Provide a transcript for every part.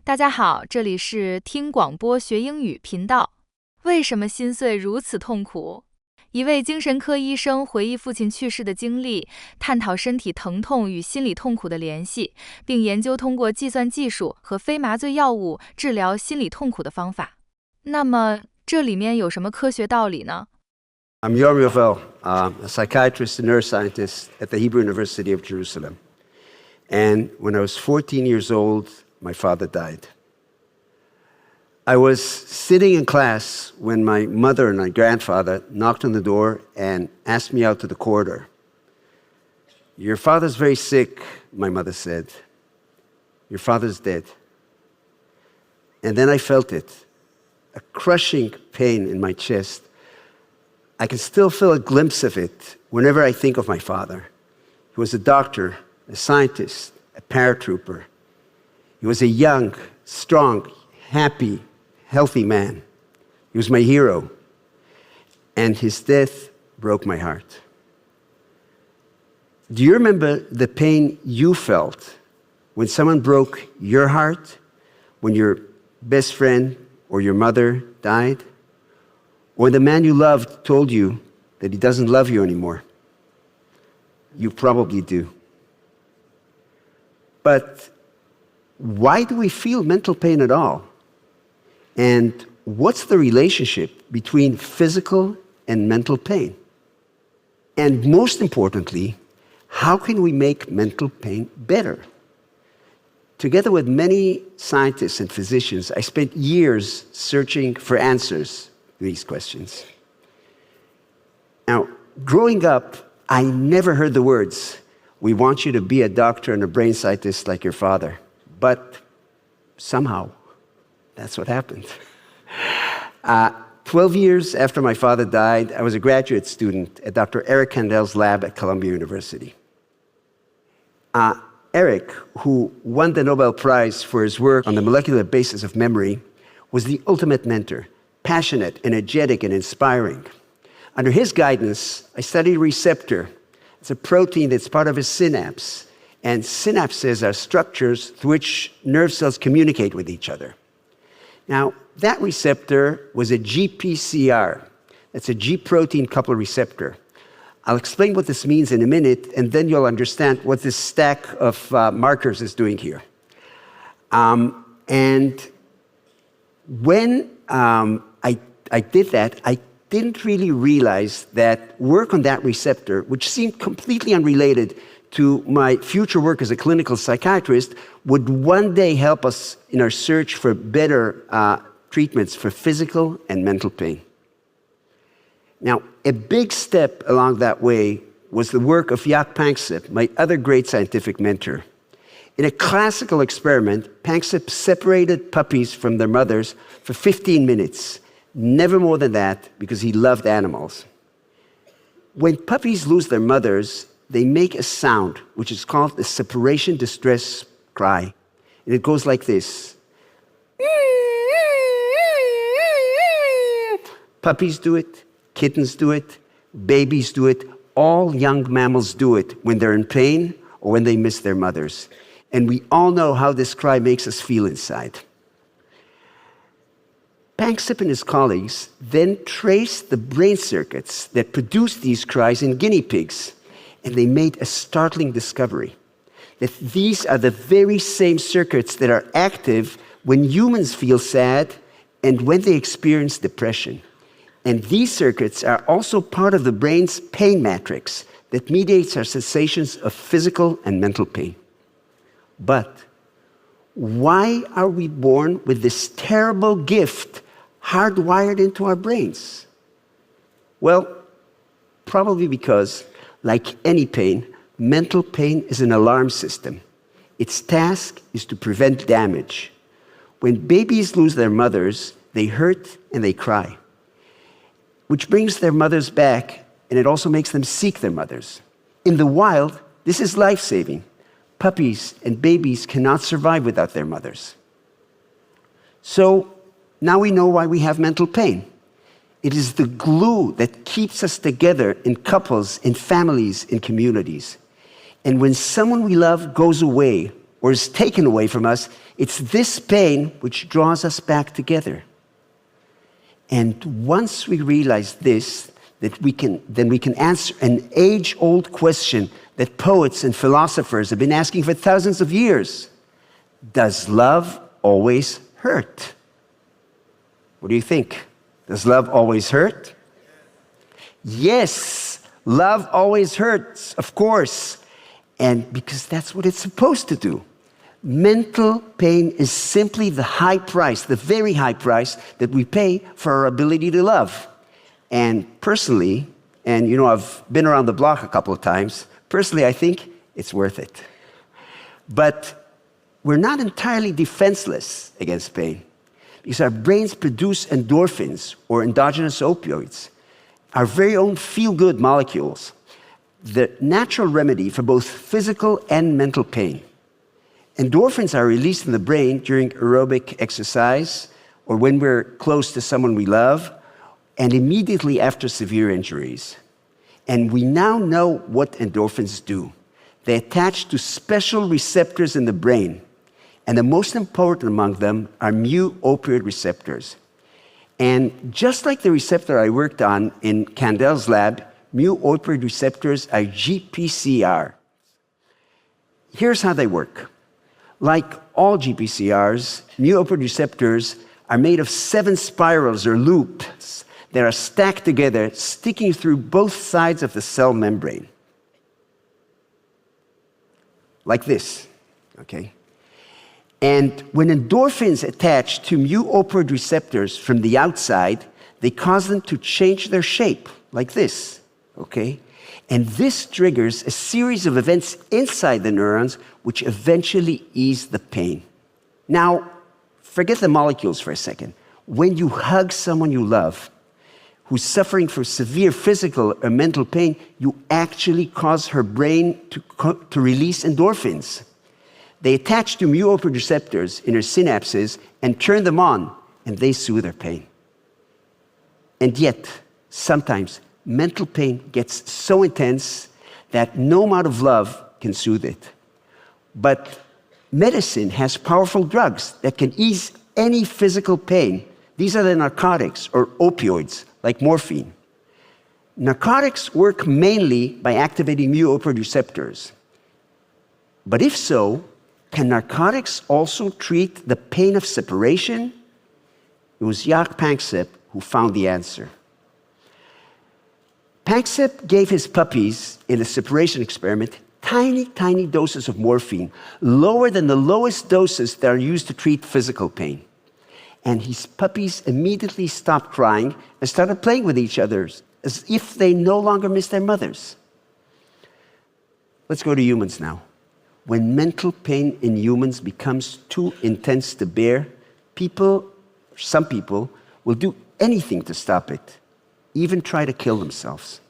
大家好，这里是听广播学英语频道。为什么心碎如此痛苦？一位精神科医生回忆父亲去世的经历，探讨身体疼痛与心理痛苦的联系，并研究通过计算技术和非麻醉药物治疗心理痛苦的方法。那么，这里面有什么科学道理呢？ I'm Yoram Yovel, a psychiatrist and neuroscientist at the Hebrew University of Jerusalem. And when I was 14 years old, my father died. I was sitting in class when my mother and my grandfather knocked on the door and asked me out to the corridor. "Your father's very sick," my mother said. "Your father's dead." And then I felt it, a crushing pain in my chest. I can still feel a glimpse of it whenever I think of my father. He was a doctor, a scientist, a paratrooper. He was a young, strong, happy, healthy man. He was my hero. And his death broke my heart. Do you remember the pain you felt when someone broke your heart, when your best friend or your mother died? Or the man you loved told you that he doesn't love you anymore? You probably do. But why do we feel mental pain at all? And what's the relationship between physical and mental pain? And most importantly, how can we make mental pain better? Together with many scientists and physicians, I spent years searching for answers to these questions. Now, growing up, I never heard the words, "We want you to be a doctor and a brain scientist like your father." But somehow, that's what happened. 12 years after my father died, I was a graduate student at Dr. Eric Kandel's lab at Columbia University. Eric, who won the Nobel Prize for his work on the molecular basis of memory, was the ultimate mentor, passionate, energetic, and inspiring. Under his guidance, I studied a receptor. It's a protein that's part of a synapse. And synapses are structures through which nerve cells communicate with each other. Now, that receptor was a GPCR. That's a G protein coupled receptor. I'll explain what this means in a minute, and then you'll understand what this stack of markers is doing here. And when I did that, I didn't really realize that work on that receptor, which seemed completely unrelated to my future work as a clinical psychiatrist, would one day help us in our search for better treatments for physical and mental pain. Now, a big step along that way was the work of Jaak Panksepp, my other great scientific mentor. In a classical experiment, Panksepp separated puppies from their mothers for 15 minutes, never more than that, because he loved animals. When puppies lose their mothers, they make a sound, which is called the separation distress cry. And it goes like this. Puppies do it, kittens do it, babies do it, all young mammals do it when they're in pain or when they miss their mothers. And we all know how this cry makes us feel inside. Panksepp and his colleagues then traced the brain circuits that produce these cries in guinea pigs. And they made a startling discovery, that these are the very same circuits that are active when humans feel sad and when they experience depression. And these circuits are also part of the brain's pain matrix that mediates our sensations of physical and mental pain. But why are we born with this terrible gift hardwired into our brains? Well, probably because, like any pain, mental pain is an alarm system. Its task is to prevent damage. When babies lose their mothers, they hurt and they cry, which brings their mothers back, and it also makes them seek their mothers. In the wild, this is life-saving. Puppies and babies cannot survive without their mothers. So now we know why we have mental pain. It is the glue that keeps us together in couples, in families, in communities. And when someone we love goes away, or is taken away from us, it's this pain which draws us back together. And once we realize this, then we can answer an age-old question that poets and philosophers have been asking for thousands of years. Does love always hurt? What do you think? Does love always hurt? Yes, love always hurts, of course. And because that's what it's supposed to do. Mental pain is simply the high price, the very high price that we pay for our ability to love. And personally, and I've been around the block a couple of times, personally I think it's worth it. But we're not entirely defenseless against pain because our brains produce endorphins, or endogenous opioids, our very own feel-good molecules, the natural remedy for both physical and mental pain. Endorphins are released in the brain during aerobic exercise or when we're close to someone we love, and immediately after severe injuries. And we now know what endorphins do. They attach to special receptors in the brain, and the most important among them are mu-opioid receptors. And just like the receptor I worked on in Kandel's lab, mu-opioid receptors are GPCR. Here's how they work. Like all GPCRs, mu-opioid receptors are made of 7 spirals or loops that are stacked together, sticking through both sides of the cell membrane. Like this, okay? And when endorphins attach to mu-opioid receptors from the outside, they cause them to change their shape, like this, okay? And this triggers a series of events inside the neurons which eventually ease the pain. Now, forget the molecules for a second. When you hug someone you love who's suffering from severe physical or mental pain, you actually cause her brain to release endorphins. They attach to mu-opioid receptors in her synapses and turn them on, and they soothe her pain. And yet, sometimes, mental pain gets so intense that no amount of love can soothe it. But medicine has powerful drugs that can ease any physical pain. These are the narcotics, or opioids, like morphine. Narcotics work mainly by activating mu-opioid receptors. But if so, can narcotics also treat the pain of separation? It was Jaak Panksepp who found the answer. Panksepp gave his puppies in a separation experiment tiny doses of morphine, lower than the lowest doses that are used to treat physical pain. And his puppies immediately stopped crying and started playing with each other as if they no longer missed their mothers. Let's go to humans now. When mental pain in humans becomes too intense to bear, some people, will do anything to stop it, even try to kill themselves.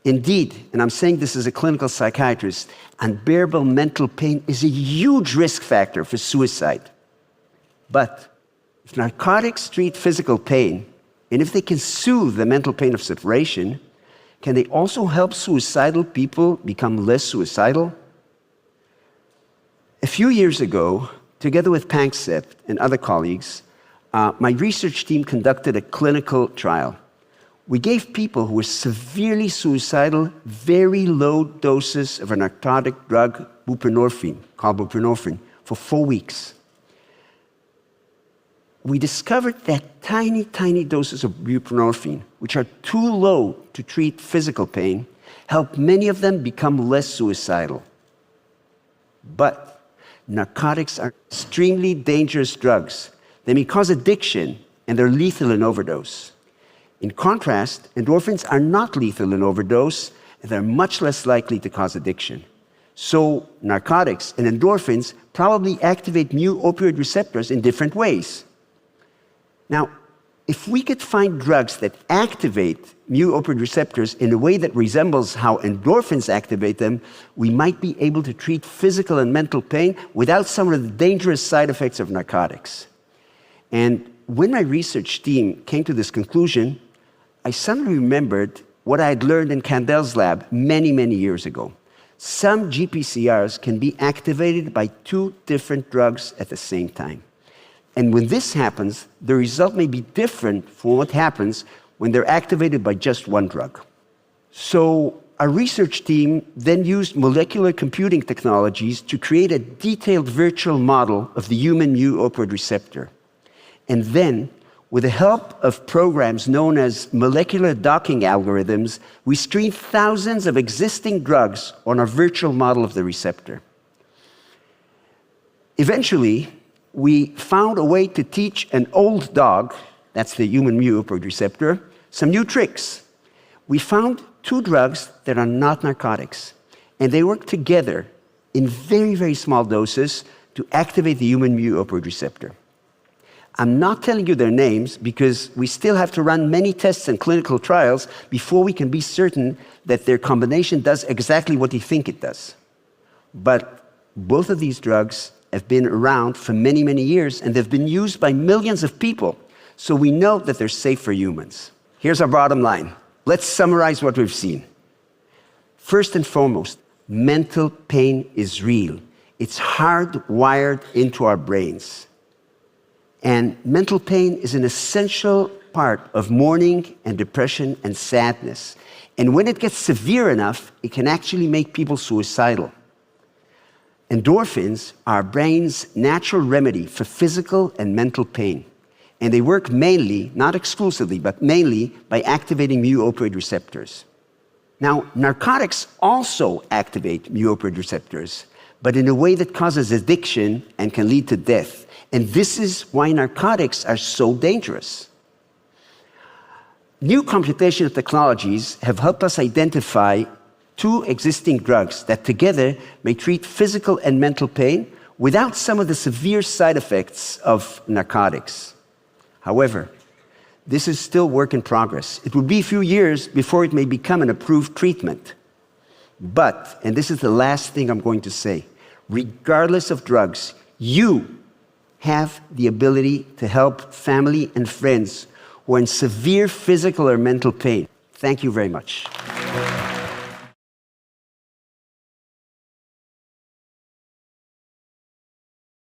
Indeed, and I'm saying this as a clinical psychiatrist, unbearable mental pain is a huge risk factor for suicide. But if narcotics treat physical pain, and if they can soothe the mental pain of separation, can they also help suicidal people become less suicidal? A few years ago, together with Panksepp and other colleagues, my research team conducted a clinical trial. We gave people who were severely suicidal very low doses of a narcotic drug, called buprenorphine, for 4 weeks. We discovered that tiny doses of buprenorphine, which are too low to treat physical pain, help many of them become less suicidal. But narcotics are extremely dangerous drugs. They may cause addiction, and they're lethal in overdose. In contrast, endorphins are not lethal in overdose, and they're much less likely to cause addiction. So narcotics and endorphins probably activate mu-opioid receptors in different ways. Now, if we could find drugs that activate mu-opioid receptors in a way that resembles how endorphins activate them, we might be able to treat physical and mental pain without some of the dangerous side effects of narcotics. And when my research team came to this conclusion, I suddenly remembered what I had learned in Kandel's lab many years ago. some GPCRs can be activated by 2 different drugs at the same time. And when this happens, the result may be different from what happens when they're activated by just 1 drug. So our research team then used molecular computing technologies to create a detailed virtual model of the human mu-opioid receptor. And then, with the help of programs known as molecular docking algorithms, we screened thousands of existing drugs on our virtual model of the receptor. Eventually, we found a way to teach an old dog, that's the human mu-opioid receptor, some new tricks. We found 2 drugs that are not narcotics, and they work together in very, very small doses to activate the human mu-opioid receptor. I'm not telling you their names because we still have to run many tests and clinical trials before we can be certain that their combination does exactly what you think it does. But both of these drugs have been around for many, many years, and they've been used by millions of people, so we know that they're safe for humans. Here's our bottom line. Let's summarize what we've seen. First and foremost, mental pain is real. It's hardwired into our brains. And mental pain is an essential part of mourning and depression and sadness. And when it gets severe enough, it can actually make people suicidal. Endorphins are our brain's natural remedy for physical and mental pain. And they work mainly, not exclusively, but mainly by activating mu-opioid receptors. Now, narcotics also activate mu-opioid receptors, but in a way that causes addiction and can lead to death. And this is why narcotics are so dangerous. New computational technologies have helped us identify 2 existing drugs that together may treat physical and mental pain without some of the severe side effects of narcotics. However, this is still work in progress. It will be a few years before it may become an approved treatment. But, and this is the last thing I'm going to say, regardless of drugs, you have the ability to help family and friends who are in severe physical or mental pain. Thank you very much.